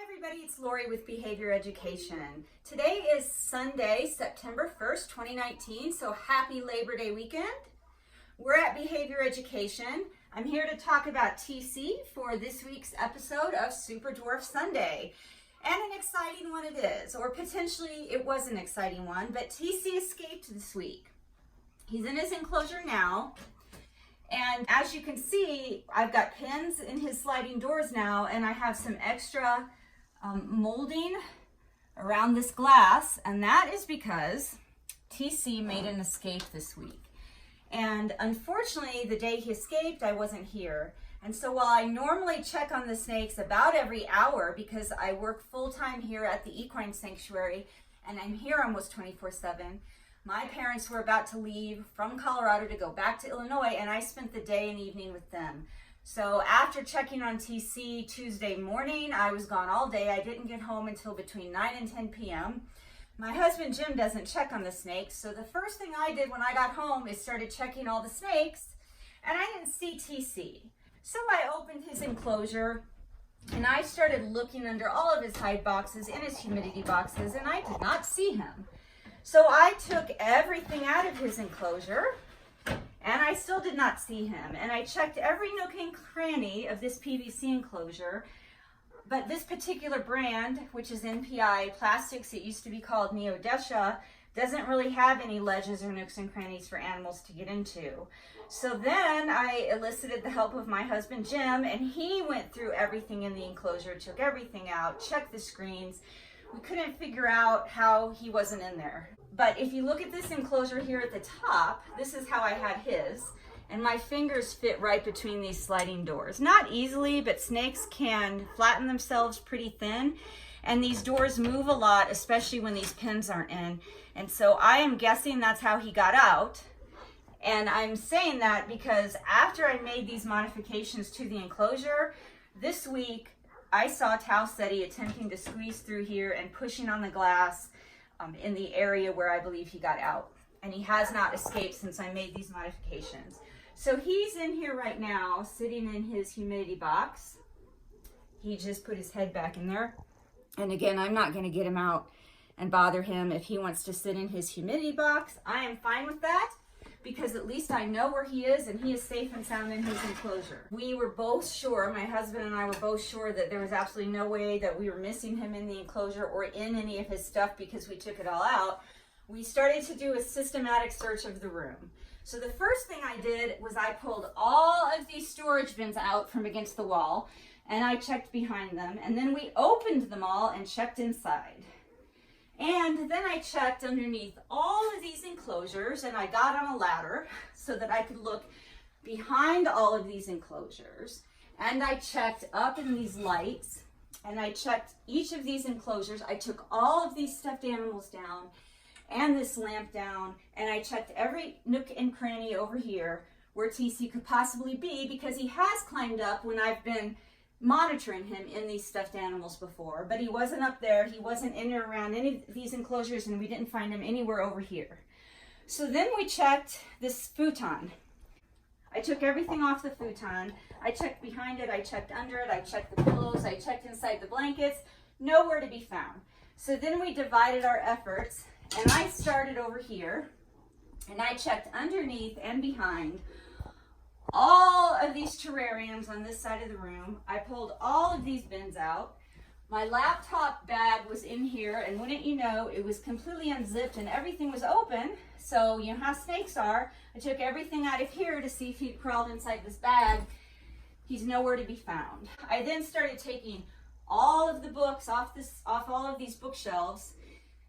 Everybody, it's Lori with Behavior Education. Today is Sunday, September 1st, 2019, so happy Labor Day weekend. We're at Behavior Education. I'm here to talk about TC for this week's episode of Super Dwarf Sunday. And an exciting one it is, or potentially it was an exciting one, but TC escaped this week. He's in his enclosure now. And as you can see, I've got pins in his sliding doors now, and I have some extra molding around this glass, and that is because TC made an escape this week. And unfortunately, the day he escaped, I wasn't here. And so while I normally check on the snakes about every hour because I work full-time here at the equine sanctuary and I'm here almost 24/7, my parents were about to leave from Colorado to go back to Illinois, and I spent the day and evening with them. So after checking on TC Tuesday morning, I was gone all day. I didn't get home until between 9 and 10 p.m. My husband Jim doesn't check on the snakes, so the first thing I did when I got home is started checking all the snakes, and I didn't see TC. So I opened his enclosure, and I started looking under all of his hide boxes and his humidity boxes, and I did not see him. So I took everything out of his enclosure, and I still did not see him. And I checked every nook and cranny of this PVC enclosure, but this particular brand, which is NPI Plastics, it used to be called Neodesha, doesn't really have any ledges or nooks and crannies for animals to get into. So then I elicited the help of my husband Jim, and he went through everything in the enclosure, took everything out, checked the screens. We couldn't figure out how he wasn't in there. But if you look at this enclosure here at the top, this is how I had his, and my fingers fit right between these sliding doors. Not easily, but snakes can flatten themselves pretty thin, and these doors move a lot, especially when these pins aren't in. And so I am guessing that's how he got out. And I'm saying that because after I made these modifications to the enclosure, this week I saw Tau Ceti attempting to squeeze through here and pushing on the glass in the area where I believe he got out. And he has not escaped since I made these modifications. So he's in here right now, sitting in his humidity box. He just put his head back in there. And again, I'm not going to get him out and bother him. If he wants to sit in his humidity box, I am fine with that, because at least I know where he is and he is safe and sound in his enclosure. We were both sure, my husband and I were both sure, that there was absolutely no way that we were missing him in the enclosure or in any of his stuff because we took it all out. We started to do a systematic search of the room. So the first thing I did was I pulled all of these storage bins out from against the wall, and I checked behind them, and then we opened them all and checked inside. And then I checked underneath all of these enclosures, and I got on a ladder so that I could look behind all of these enclosures. And I checked up in these lights, and I checked each of these enclosures. I took all of these stuffed animals down and this lamp down, and I checked every nook and cranny over here where TC could possibly be, because he has climbed up when I've been monitoring him in these stuffed animals before, but he wasn't up there. He wasn't in or around any of these enclosures, and we didn't find him anywhere over here. So then we checked this futon. I took everything off the futon. I checked behind it, I checked under it, I checked the pillows, I checked inside the blankets, nowhere to be found. So then we divided our efforts, and I started over here, and I checked underneath and behind all of these terrariums on this side of the room. I pulled all of these bins out. My laptop bag was in here, and wouldn't you know, it was completely unzipped and everything was open. So you know how snakes are. I took everything out of here to see if he'd crawled inside this bag. He's nowhere to be found. I then started taking all of the books off all of these bookshelves,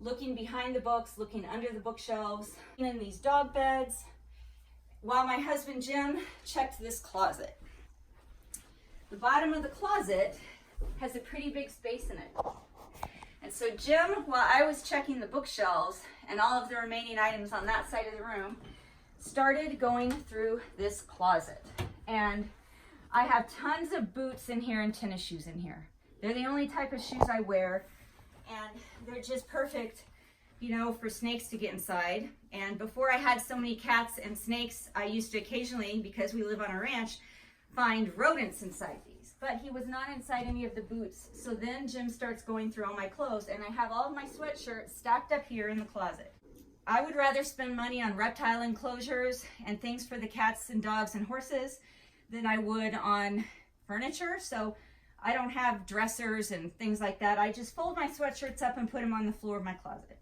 looking behind the books, looking under the bookshelves, in these dog beds, while my husband Jim checked this closet. The bottom of the closet has a pretty big space in it. And so Jim, while I was checking the bookshelves and all of the remaining items on that side of the room, started going through this closet. And I have tons of boots in here and tennis shoes in here. They're the only type of shoes I wear, and they're just perfect, you know, for snakes to get inside. And before I had so many cats and snakes, I used to occasionally, because we live on a ranch, find rodents inside these. but he was not inside any of the boots. So then Jim starts going through all my clothes, and I have all of my sweatshirts stacked up here in the closet. I would rather spend money on reptile enclosures and things for the cats and dogs and horses than I would on furniture. So I don't have dressers and things like that. I just fold my sweatshirts up and put them on the floor of my closet.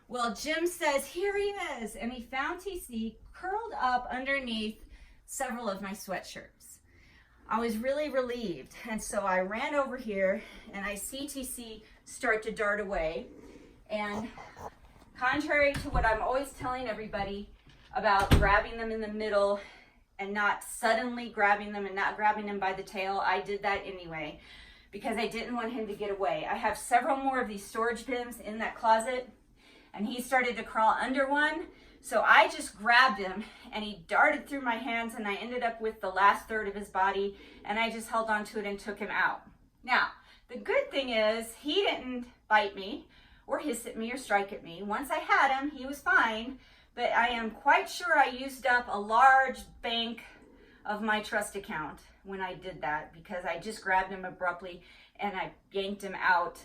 Well, Jim says, here he is. And he found TC curled up underneath several of my sweatshirts. I was really relieved. And so I ran over here and I see TC start to dart away. And contrary to what I'm always telling everybody about grabbing them in the middle and not suddenly grabbing them and not grabbing them by the tail, I did that anyway because I didn't want him to get away. I have several more of these storage bins in that closet, and he started to crawl under one. So I just grabbed him and he darted through my hands, and I ended up with the last third of his body, and I just held onto it and took him out. Now, the good thing is he didn't bite me or hiss at me or strike at me. Once I had him, he was fine, but I am quite sure I used up a large bank of my trust account when I did that, because I just grabbed him abruptly and I yanked him out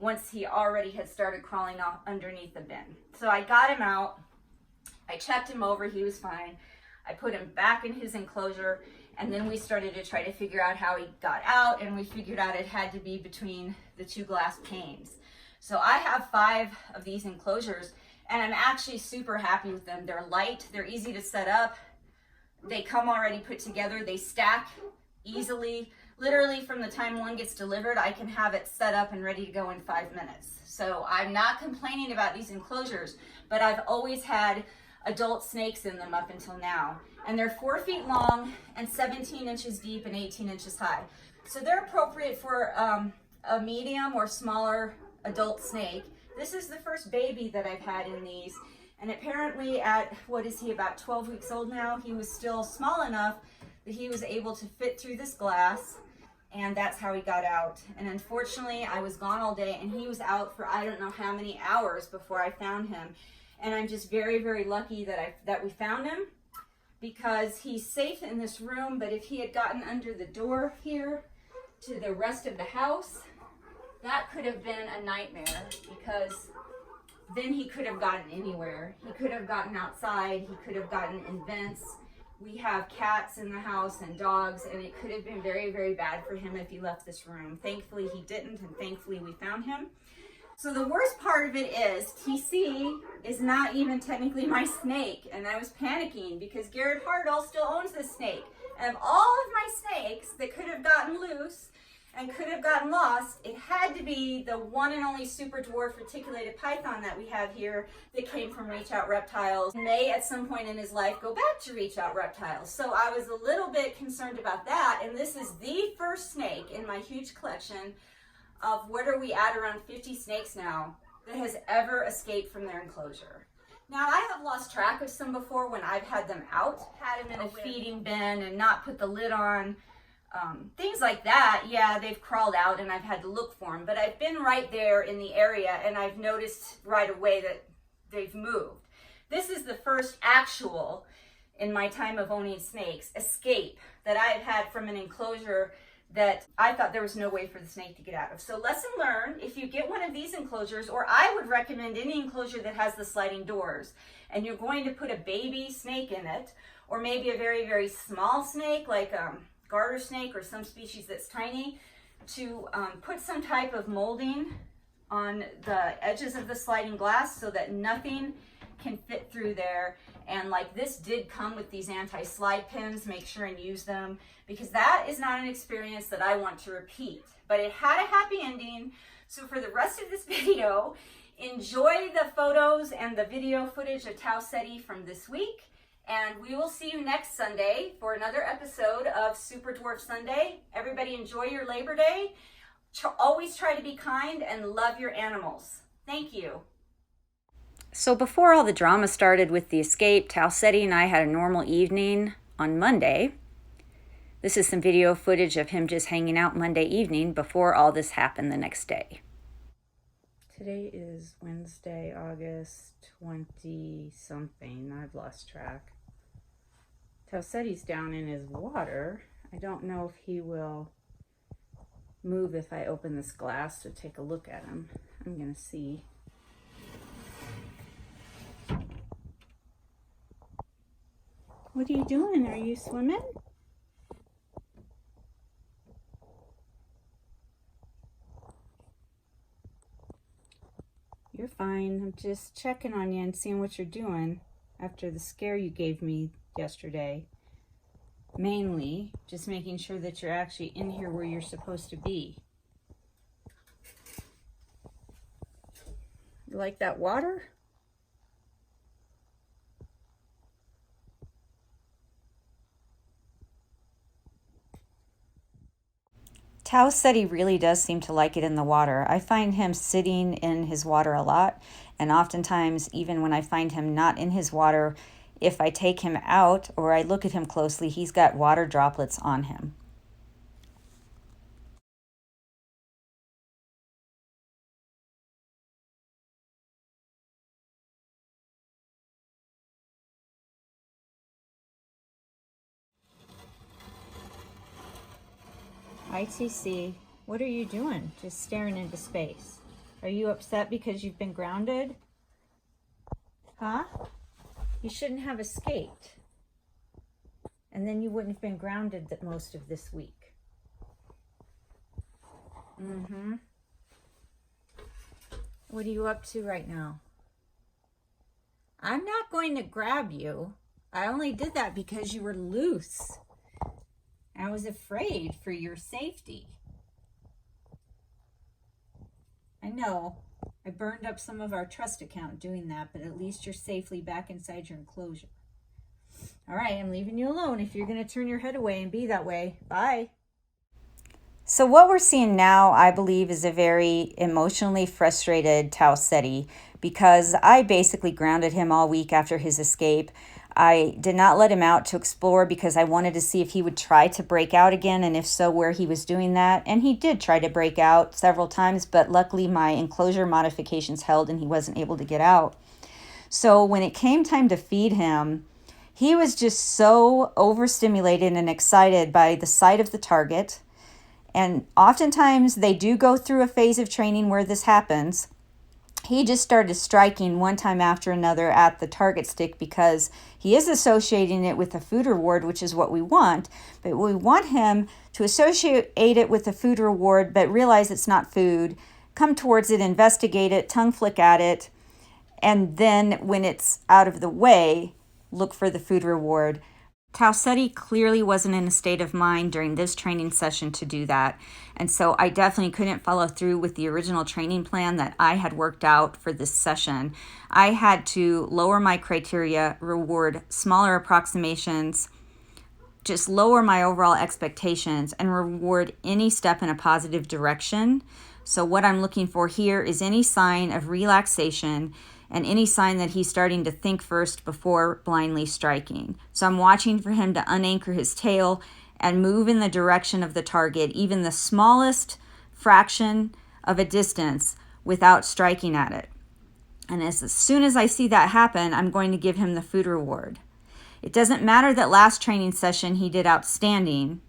once he already had started crawling off underneath the bin. So I got him out, I checked him over, he was fine. I put him back in his enclosure, and then we started to try to figure out how he got out, and we figured out it had to be between the two glass panes. So I have 5 of these enclosures, and I'm actually super happy with them. They're light, they're easy to set up, they come already put together, they stack easily. Literally from the time one gets delivered, I can have it set up and ready to go in 5 minutes. So I'm not complaining about these enclosures, but I've always had adult snakes in them up until now. And they're 4 feet long and 17 inches deep and 18 inches high. So they're appropriate for a medium or smaller adult snake. This is the first baby that I've had in these. And apparently at, what is he, about 12 weeks old now, he was still small enough that he was able to fit through this glass, and that's how he got out. And unfortunately, I was gone all day, and he was out for I don't know how many hours before I found him. And I'm just very, very lucky that we found him, because he's safe in this room. But if he had gotten under the door here to the rest of the house, that could have been a nightmare, because then he could have gotten anywhere. He could have gotten outside, he could have gotten in vents. We have cats in the house and dogs, and it could have been very, very bad for him if he left this room. Thankfully he didn't, and thankfully we found him. So the worst part of it is TC is not even technically my snake, and I was panicking because Garrett Hardall still owns this snake. And of all of my snakes that could have gotten loose and could have gotten lost, it had to be the one and only Super Dwarf reticulated python that we have here that came from Reach Out Reptiles. May at some point in his life go back to Reach Out Reptiles. So I was a little bit concerned about that, and this is the first snake in my huge collection of, what are we at, around 50 snakes now, that has ever escaped from their enclosure. Now, I have lost track of some before when I've had them out, had them in a feeding bin and not put the lid on. Things like that, yeah, they've crawled out and I've had to look for them, but I've been right there in the area and I've noticed right away that they've moved. This is the first actual, in my time of owning snakes, escape that I've had from an enclosure that I thought there was no way for the snake to get out of. So lesson learned, if you get one of these enclosures, or I would recommend any enclosure that has the sliding doors, and you're going to put a baby snake in it, or maybe a very, very small snake like garter snake or some species that's tiny, to put some type of molding on the edges of the sliding glass so that nothing can fit through there. And like this did come with these anti-slide pins, make sure and use them, because that is not an experience that I want to repeat. But it had a happy ending. So for the rest of this video, enjoy the photos and the video footage of Tau Ceti from this week. And we will see you next Sunday for another episode of Super Dwarf Sunday. Everybody enjoy your Labor Day. Always try to be kind and love your animals. Thank you. So before all the drama started with the escape, Tau Ceti and I had a normal evening on Monday. This is some video footage of him just hanging out Monday evening before all this happened the next day. Today is Wednesday, August 20-something. I've lost track. Tau Ceti's down in his water. I don't know if he will move if I open this glass to take a look at him. I'm gonna see. What are you doing? Are you swimming? You're fine. I'm just checking on you and seeing what you're doing after the scare you gave me yesterday. Mainly, just making sure that you're actually in here where you're supposed to be. You like that water? Tau Ceti really does seem to like it in the water. I find him sitting in his water a lot, and oftentimes, even when I find him not in his water, if I take him out or I look at him closely, he's got water droplets on him. ITC, what are you doing? Just staring into space. Are you upset because you've been grounded? Huh? You shouldn't have escaped. And then you wouldn't have been grounded most of this week. What are you up to right now? I'm not going to grab you. I only did that because you were loose. I was afraid for your safety. I know. I burned up some of our trust account doing that, but at least you're safely back inside your enclosure. All right, I'm leaving you alone if you're going to turn your head away and be that way. Bye. So what we're seeing now, I believe, is a very emotionally frustrated Tau Ceti, because I basically grounded him all week after his escape. I did not let him out to explore because I wanted to see if he would try to break out again, and if so, where he was doing that. And he did try to break out several times, but luckily my enclosure modifications held and he wasn't able to get out. So when it came time to feed him, he was just so overstimulated and excited by the sight of the target. And oftentimes they do go through a phase of training where this happens. He just started striking one time after another at the target stick because he is associating it with a food reward, which is what we want. But we want him to associate it with a food reward, but realize it's not food, come towards it, investigate it, tongue flick at it, and then when it's out of the way, look for the food reward. Tau Ceti clearly wasn't in a state of mind during this training session to do that. And so I definitely couldn't follow through with the original training plan that I had worked out for this session. I had to lower my criteria, reward smaller approximations, just lower my overall expectations, and reward any step in a positive direction. So what I'm looking for here is any sign of relaxation and any sign that he's starting to think first before blindly striking. So I'm watching for him to unanchor his tail and move in the direction of the target, even the smallest fraction of a distance, without striking at it. And as soon as I see that happen, I'm going to give him the food reward. It doesn't matter that last training session he did outstanding.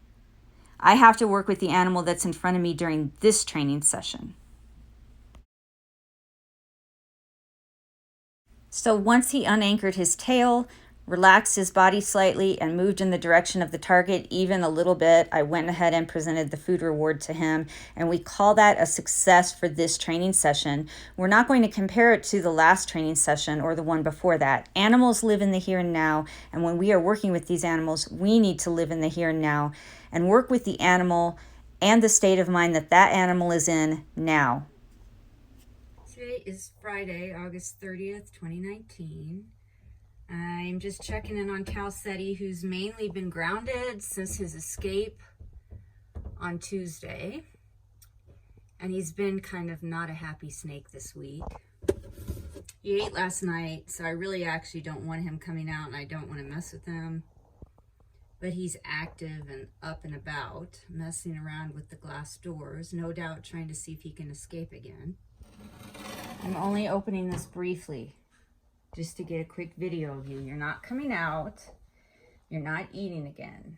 I have to work with the animal that's in front of me during this training session. So once he unanchored his tail, relaxed his body slightly, and moved in the direction of the target even a little bit, I went ahead and presented the food reward to him, and we call that a success for this training session. We're not going to compare it to the last training session or the one before that. Animals live in the here and now, and when we are working with these animals, we need to live in the here and now and work with the animal and the state of mind that that animal is in now. Today is Friday, August 30th, 2019. I'm just checking in on Tau Ceti, who's mainly been grounded since his escape on Tuesday. And he's been kind of not a happy snake this week. He ate last night, so I really actually don't want him coming out and I don't want to mess with him. But he's active and up and about, messing around with the glass doors, no doubt trying to see if he can escape again. I'm only opening this briefly, just to get a quick video of you. You're not coming out. You're not eating again,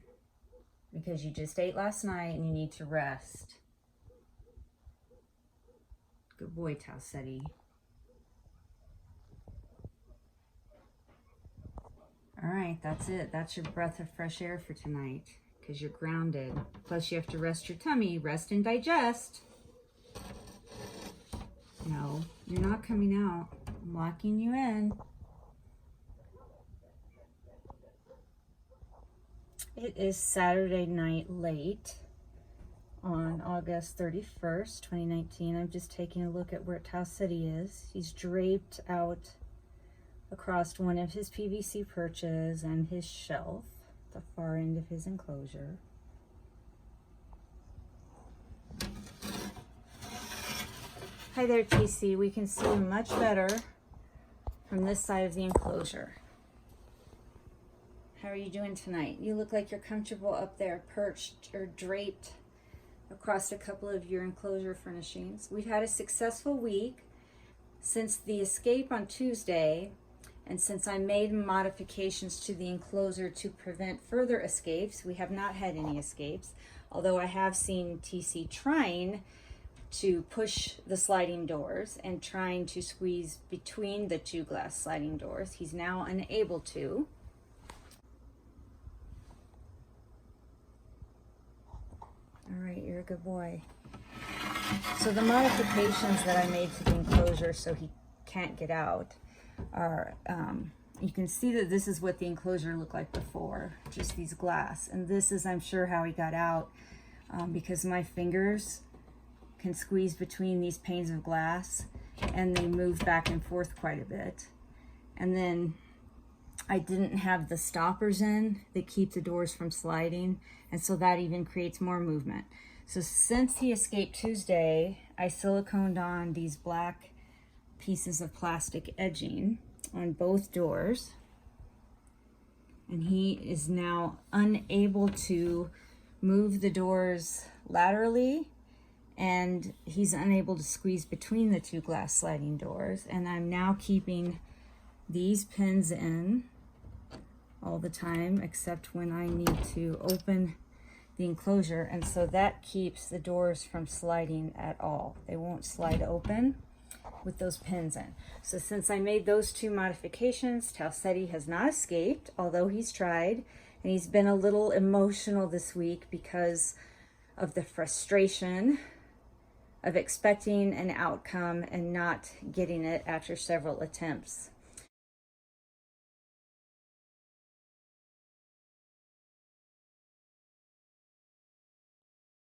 because you just ate last night and you need to rest. Good boy, Tau Ceti. All right, that's it. That's your breath of fresh air for tonight because you're grounded. Plus, you have to rest your tummy. Rest and digest. No, you're not coming out. I'm locking you in. It is Saturday night late on August 31st, 2019. I'm just taking a look at where Tau Ceti is. He's draped out across one of his PVC perches and his shelf, the far end of his enclosure. Hi there, TC. We can see you much better from this side of the enclosure. How are you doing tonight? You look like you're comfortable up there, perched or draped across a couple of your enclosure furnishings. We've had a successful week since the escape on Tuesday, and since I made modifications to the enclosure to prevent further escapes. We have not had any escapes, although I have seen TC trying to push the sliding doors and trying to squeeze between the two glass sliding doors. He's now unable to. All right, you're a good boy. So the modifications that I made to the enclosure so he can't get out are, you can see that this is what the enclosure looked like before, just these glass. And this is, I'm sure, how he got out, because my fingers can squeeze between these panes of glass and they move back and forth quite a bit. And then I didn't have the stoppers in that keep the doors from sliding, and so that even creates more movement. So since he escaped Tuesday, I siliconed on these black pieces of plastic edging on both doors, and he is now unable to move the doors laterally, and he's unable to squeeze between the two glass sliding doors. And I'm now keeping these pins in all the time except when I need to open the enclosure, and so that keeps the doors from sliding at all. They won't slide open with those pins in. So since I made those two modifications, Tau Ceti has not escaped, although he's tried, and he's been a little emotional this week because of the frustration of expecting an outcome and not getting it after several attempts.